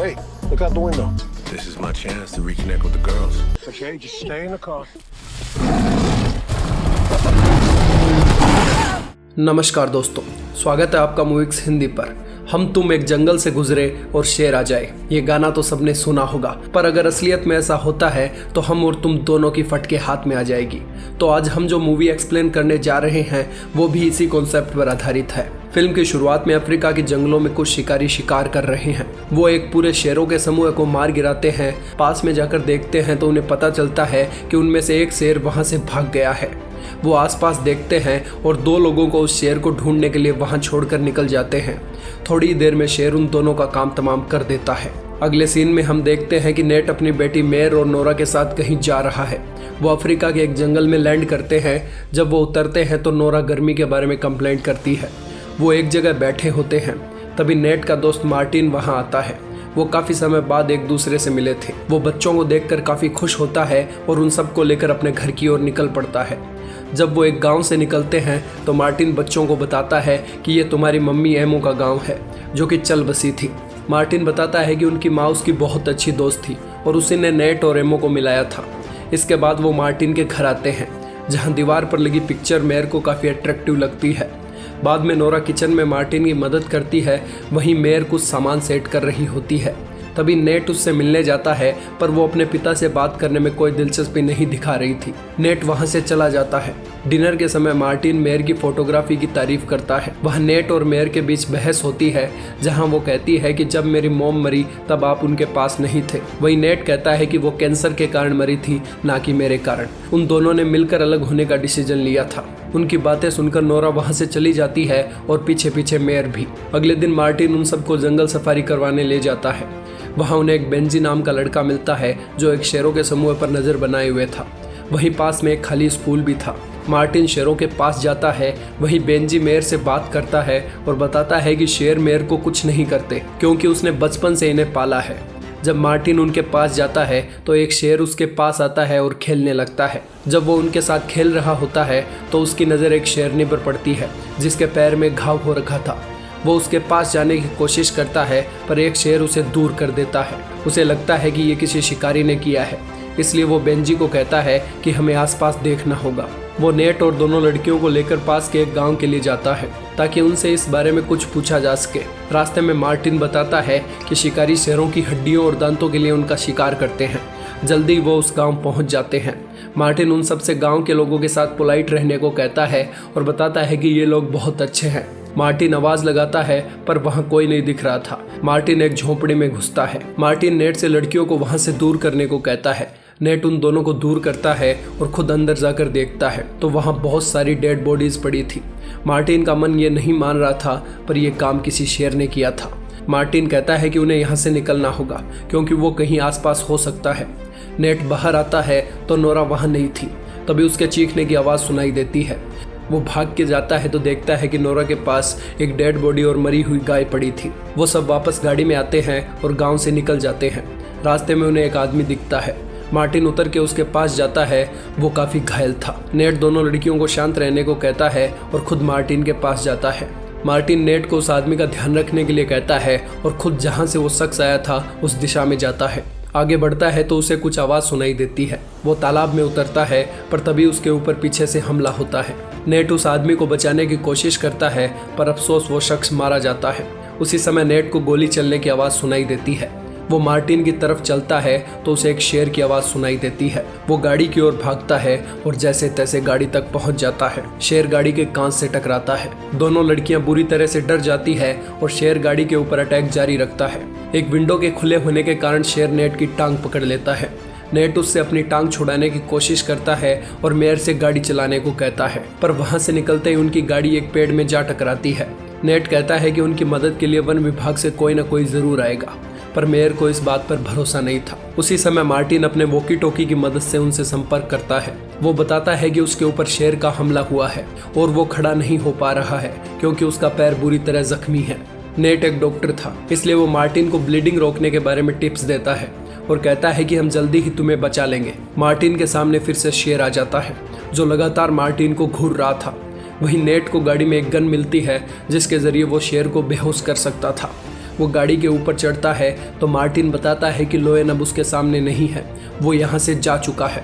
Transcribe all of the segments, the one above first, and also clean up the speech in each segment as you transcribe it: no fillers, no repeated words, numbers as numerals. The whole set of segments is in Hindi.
Hey, look out the window. This is my chance to reconnect with the girls. Okay, just stay in the car. नमस्कार दोस्तों, स्वागत है आपका मूवीक्स हिंदी पर। हम तुम एक जंगल से गुजरे और शेर आ जाए, ये गाना तो सबने सुना होगा, पर अगर असलियत में ऐसा होता है तो हम और तुम दोनों की फटके हाथ में आ जाएगी। तो आज हम जो मूवी एक्सप्लेन करने जा रहे हैं वो भी इसी कॉन्सेप्ट पर आधारित है। फिल्म की शुरुआत में अफ्रीका के जंगलों में कुछ शिकारी शिकार कर रहे हैं। वो एक पूरे शेरों के समूह को मार गिराते हैं। पास में जाकर देखते हैं तो उन्हें पता चलता है कि उनमें से एक शेर वहां से भाग गया है। वो आसपास देखते हैं और दो लोगों को उस शेर को ढूंढने के लिए वहां छोड़कर निकल जाते हैं। थोड़ी देर में शेर उन दोनों का काम तमाम कर देता है। अगले सीन में हम देखते हैं कि नेट अपनी बेटी मेयर और नोरा के साथ कहीं जा रहा है। वो अफ्रीका के एक जंगल में लैंड करते हैं। जब वो उतरते हैं तो नोरा गर्मी के बारे में कंप्लेंट करती है। वो एक जगह बैठे होते हैं, तभी नेट का दोस्त मार्टिन वहां आता है। वो काफ़ी समय बाद एक दूसरे से मिले थे। वो बच्चों को देखकर काफ़ी खुश होता है और उन सबको लेकर अपने घर की ओर निकल पड़ता है। जब वो एक गांव से निकलते हैं तो मार्टिन बच्चों को बताता है कि ये तुम्हारी मम्मी एमो का गांव है, जो कि चल बसी थी। मार्टिन बताता है कि उनकी माँ उसकी बहुत अच्छी दोस्त थी और उसी ने नेट और एमो को मिलाया था। इसके बाद वो मार्टिन के घर आते हैं, जहाँ दीवार पर लगी पिक्चर मेयर को काफ़ी अट्रैक्टिव लगती है। बाद में नोरा किचन में मार्टिन की मदद करती है, वहीं मेयर कुछ सामान सेट कर रही होती है। तभी नेट उससे मिलने जाता है, पर वो अपने पिता से बात करने में कोई दिलचस्पी नहीं दिखा रही थी। नेट वहां से चला जाता है। डिनर के समय मार्टिन मेयर की फोटोग्राफी की तारीफ करता है। वह नेट और मेयर के बीच बहस होती है, जहां वो कहती है कि जब मेरी मॉम मरी तब आप उनके पास नहीं थे। वहीं नेट कहता है कि वो कैंसर के कारण मरी थी, ना कि मेरे कारण। उन दोनों ने मिलकर अलग होने का डिसीजन लिया था। उनकी बातें सुनकर नोरा वहां से चली जाती है और पीछे पीछे मेयर भी। अगले दिन मार्टिन उन सबको जंगल सफारी करवाने ले जाता है। वहाँ उन्हें एक बेंजी नाम का लड़का मिलता है, जो एक शेरों के समूह पर नज़र बनाए हुए था। वहीं पास में एक खाली स्कूल भी था। मार्टिन शेरों के पास जाता है। वहीं बेंजी मेयर से बात करता है और बताता है कि शेर मेयर को कुछ नहीं करते, क्योंकि उसने बचपन से इन्हें पाला है। जब मार्टिन उनके पास जाता है तो एक शेर उसके पास आता है और खेलने लगता है। जब वो उनके साथ खेल रहा होता है तो उसकी नज़र एक शेरनी पर पड़ती है, जिसके पैर में घाव हो रखा था। वो उसके पास जाने की कोशिश करता है, पर एक शेर उसे दूर कर देता है। उसे लगता है कि ये किसी शिकारी ने किया है, इसलिए वो बेंजी को कहता है कि हमें आसपास देखना होगा। वो नेट और दोनों लड़कियों को लेकर पास के एक गांव के लिए जाता है, ताकि उनसे इस बारे में कुछ पूछा जा सके। रास्ते में मार्टिन बताता है कि शिकारी शेरों की हड्डियों और दांतों के लिए उनका शिकार करते हैं। जल्दी वो उस गांव पहुंच जाते हैं। मार्टिन उन सबसे गांव के लोगों के साथ पोलाइट रहने को कहता है और बताता है कि ये लोग बहुत अच्छे हैं। मार्टिन आवाज लगाता है, पर वहां कोई नहीं दिख रहा था। मार्टिन एक झोंपड़ी में घुसता है। मार्टिन नेट से लड़कियों को वहां से दूर करने को कहता है। नेट उन दोनों को दूर करता है और खुद अंदर जाकर देखता है तो वहां बहुत सारी डेड बॉडीज पड़ी थी। मार्टिन का मन ये नहीं मान रहा था, पर यह काम किसी शेर ने किया था। मार्टिन कहता है कि उन्हें यहाँ से निकलना होगा, क्योंकि वो कहीं आसपास हो सकता है। नेट बाहर आता है तो नोरा वहां नहीं थी। तभी उसके चीखने की आवाज़ सुनाई देती है। वो भाग के जाता है तो देखता है कि नोरा के पास एक डेड बॉडी और मरी हुई गाय पड़ी थी। वो सब वापस गाड़ी में आते हैं और गांव से निकल जाते हैं। रास्ते में उन्हें एक आदमी दिखता है। मार्टिन उतर के उसके पास जाता है। वो काफ़ी घायल था। नेट दोनों लड़कियों को शांत रहने को कहता है और खुद मार्टिन के पास जाता है। मार्टिन नेट को उस आदमी का ध्यान रखने के लिए कहता है और खुद जहाँ से वो शख्स आया था उस दिशा में जाता है। आगे बढ़ता है तो उसे कुछ आवाज़ सुनाई देती है। वो तालाब में उतरता है, पर तभी उसके ऊपर पीछे से हमला होता है। नेट उस आदमी को बचाने की कोशिश करता है, पर अफसोस वो शख्स मारा जाता है। उसी समय नेट को गोली चलने की आवाज़ सुनाई देती है। वो मार्टिन की तरफ चलता है तो उसे एक शेर की आवाज़ सुनाई देती है। वो गाड़ी की ओर भागता है और जैसे तैसे गाड़ी तक पहुंच जाता है। शेर गाड़ी के कांच से टकराता है। दोनों लड़कियां बुरी तरह से डर जाती है और शेर गाड़ी के ऊपर अटैक जारी रखता है। एक विंडो के खुले होने के कारण शेर नेट की टांग पकड़ लेता है। नेट उससे अपनी टांग छुड़ाने की कोशिश करता है और मेयर से गाड़ी चलाने को कहता है, पर वहां से निकलते ही उनकी गाड़ी एक पेड़ में जा टकराती है। नेट कहता है कि उनकी मदद के लिए वन विभाग से कोई न कोई जरूर आएगा, पर मेयर को इस बात पर भरोसा नहीं था। उसी समय मार्टिन अपने वॉकी टॉकी की मदद से उनसे संपर्क करता है। वो बताता है कि उसके ऊपर शेर का हमला हुआ है और वो खड़ा नहीं हो पा रहा है, क्योंकि उसका पैर बुरी तरह जख्मी है। नेट एक डॉक्टर था, इसलिए वो मार्टिन को ब्लीडिंग रोकने के बारे में टिप्स देता है और कहता है कि हम जल्दी ही तुम्हें बचा लेंगे। मार्टिन के सामने फिर से शेर आ जाता है, जो लगातार मार्टिन को घूर रहा था। वहीं नेट को गाड़ी में एक गन मिलती है, जिसके जरिए वो शेर को बेहोश कर सकता था। वो गाड़ी के ऊपर चढ़ता है तो मार्टिन बताता है कि लोएन अब उसके सामने नहीं है, वो यहाँ से जा चुका है।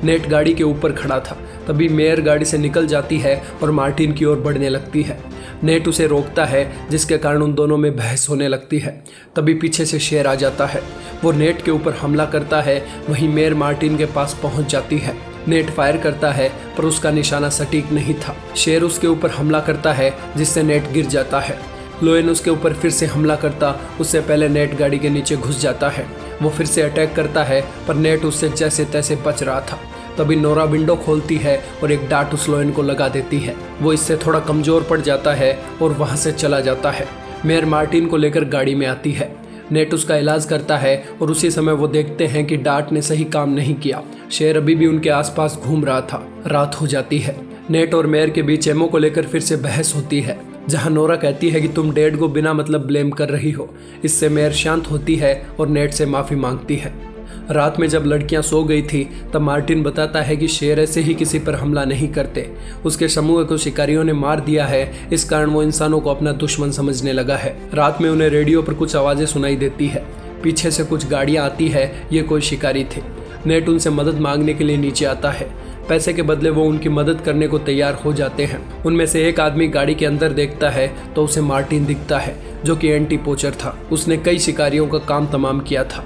नेट गाड़ी के ऊपर खड़ा था, तभी मेयर गाड़ी से निकल जाती है और मार्टिन की ओर बढ़ने लगती है। नेट उसे रोकता है, जिसके कारण उन दोनों में बहस होने लगती है। तभी पीछे से शेर आ जाता है, वो नेट के ऊपर हमला करता है। वहीं मेयर मार्टिन के पास पहुंच जाती है। नेट फायर करता है पर उसका निशाना सटीक नहीं था। शेर उसके ऊपर हमला करता है, जिससे नेट गिर जाता है। लोएन उसके ऊपर फिर से हमला करता, उससे पहले नेट गाड़ी के नीचे घुस जाता है। वो फिर से अटैक करता है पर नेट उससे जैसे तैसे बच रहा था। तभी नोरा विंडो खोलती है और एक डांट उस लोएन को लगा देती है। वो इससे थोड़ा कमज़ोर पड़ जाता है और वहाँ से चला जाता है। मेयर मार्टिन को लेकर गाड़ी में आती है। नेट उसका इलाज करता है और उसी समय वो देखते हैं कि डांट ने सही काम नहीं किया। शेर अभी भी उनके आसपास घूम रहा था। रात हो जाती है। नेट और मेयर के बीच एमो को लेकर फिर से बहस होती है, जहां नोरा कहती है कि तुम डैड को बिना मतलब ब्लेम कर रही हो। इससे मेयर शांत होती है और नेट से माफ़ी मांगती है। रात में जब लड़कियां सो गई थी तब मार्टिन बताता है कि शेर ऐसे ही किसी पर हमला नहीं करते। उसके समूह को शिकारियों ने मार दिया है, इस कारण वो इंसानों को अपना दुश्मन समझने लगा है। रात में उन्हें रेडियो पर कुछ आवाज़ें सुनाई देती है। पीछे से कुछ गाड़ियाँ आती है, ये कोई शिकारी थे। नेट उनसे मदद मांगने के लिए नीचे आता है। पैसे के बदले वो उनकी मदद करने को तैयार हो जाते हैं। उनमें से एक आदमी गाड़ी के अंदर देखता है तो उसे मार्टिन दिखता है, जो कि एंटी पोचर था। उसने कई शिकारियों का काम तमाम किया था।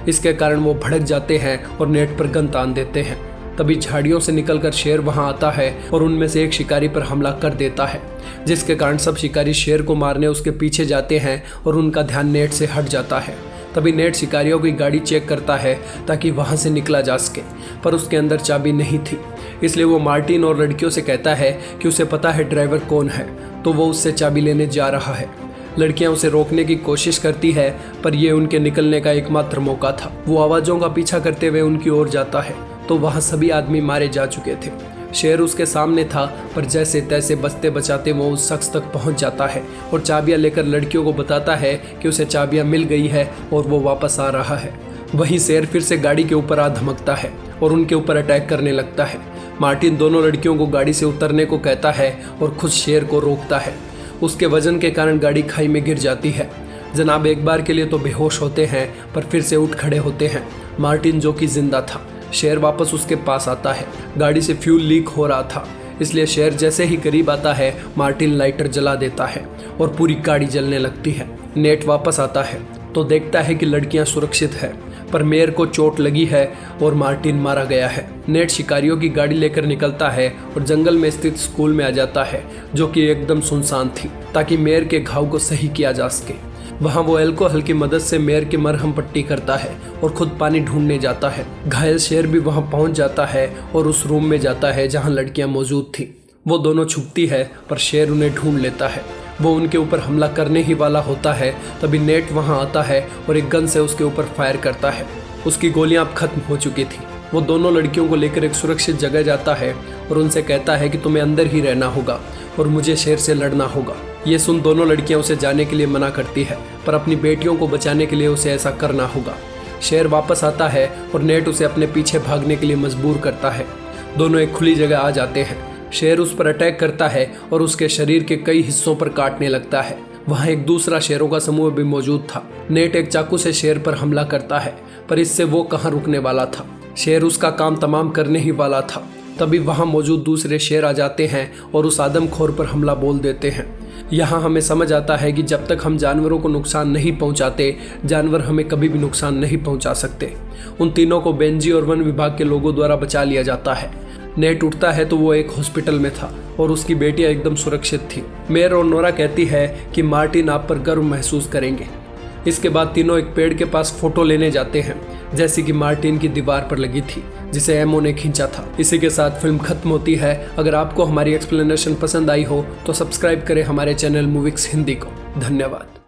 इसके कारण वो भड़क जाते हैं और नेट पर गन तान देते हैं। तभी झाड़ियों से निकलकर शेर वहां आता है और उनमें से एक शिकारी पर हमला कर देता है, जिसके कारण सब शिकारी शेर को मारने उसके पीछे जाते हैं और उनका ध्यान नेट से हट जाता है। तभी नेट शिकारियों की गाड़ी चेक करता है ताकि वहां से निकला जा सके, पर उसके अंदर चाबी नहीं थी। इसलिए वो मार्टिन और लड़कियों से कहता है कि उसे पता है ड्राइवर कौन है, तो वो उससे चाबी लेने जा रहा है। लड़कियां उसे रोकने की कोशिश करती है पर यह उनके निकलने का एकमात्र मौका था। वो आवाज़ों का पीछा करते हुए उनकी ओर जाता है तो वहाँ सभी आदमी मारे जा चुके थे। शेर उसके सामने था पर जैसे तैसे बचते बचाते वो उस शख्स तक पहुँच जाता है और चाबियाँ लेकर लड़कियों को बताता है कि उसे चाबियाँ मिल गई है और वो वापस आ रहा है। वहीं शेर फिर से गाड़ी के ऊपर आ धमकता है और उनके ऊपर अटैक करने लगता है। मार्टिन दोनों लड़कियों को गाड़ी से उतरने को कहता है और खुद शेर को रोकता है। उसके वजन के कारण गाड़ी खाई में गिर जाती है। जनाब एक बार के लिए तो बेहोश होते हैं पर फिर से उठ खड़े होते हैं। मार्टिन जो कि जिंदा था। शेर वापस उसके पास आता है। गाड़ी से फ्यूल लीक हो रहा था, इसलिए शेर जैसे ही करीब आता है मार्टिन लाइटर जला देता है और पूरी गाड़ी जलने लगती है। नेट वापस आता है तो देखता है कि लड़कियां सुरक्षित है, पर मेयर को चोट लगी है और मार्टिन मारा गया है। नेट शिकारियों की गाड़ी लेकर निकलता है और जंगल में स्थित स्कूल में आ जाता है, जो कि एकदम सुनसान थी, ताकि मेयर के घाव को सही किया जा सके। वहाँ वो अल्कोहल की मदद से मेयर की मरहम पट्टी करता है और खुद पानी ढूंढने जाता है। घायल शेर भी वहाँ पहुँच जाता है और उस रूम में जाता है जहाँ लड़कियाँ मौजूद थी। वो दोनों छुपती है पर शेर उन्हें ढूंढ लेता है। वो उनके ऊपर हमला करने ही वाला होता है, तभी नेट वहाँ आता है और एक गन से उसके ऊपर फायर करता है। उसकी गोलियां अब खत्म हो चुकी थी। वो दोनों लड़कियों को लेकर एक सुरक्षित जगह जाता है और उनसे कहता है कि तुम्हें अंदर ही रहना होगा और मुझे शेर से लड़ना होगा। ये सुन दोनों लड़कियां उसे जाने के लिए मना करती है, पर अपनी बेटियों को बचाने के लिए उसे ऐसा करना होगा। शेर वापस आता है और नेट उसे अपने पीछे भागने के लिए मजबूर करता है। दोनों एक खुली जगह आ जाते हैं। शेर उस पर अटैक करता है और उसके शरीर के कई हिस्सों पर काटने लगता है। वहाँ एक दूसरा शेरों का समूह भी मौजूद था। नेट एक चाकू से शेर पर हमला करता है, पर इससे वो कहाँ रुकने वाला था। शेर उसका काम तमाम करने ही वाला था। तभी वहाँ मौजूद दूसरे शेर आ जाते हैं और उस आदमखोर पर हमला बोल देते हैं। यहाँ हमें समझ आता है कि जब तक हम जानवरों को नुकसान नहीं पहुँचाते, जानवर हमें कभी भी नुकसान नहीं पहुँचा सकते। उन तीनों को बेंजी और वन विभाग के लोगों द्वारा बचा लिया जाता है। नेट उठता है तो वो एक हॉस्पिटल में था और उसकी बेटियां एकदम सुरक्षित थी। मेयर और नोरा कहती है कि मार्टिन आप पर गर्व महसूस करेंगे। इसके बाद तीनों एक पेड़ के पास फोटो लेने जाते हैं, जैसी कि मार्टिन की दीवार पर लगी थी, जिसे एमओ ने खींचा था। इसी के साथ फिल्म खत्म होती है। अगर आपको हमारी एक्सप्लेनेशन पसंद आई हो तो सब्सक्राइब करें हमारे चैनल मूविक्स हिंदी को। धन्यवाद।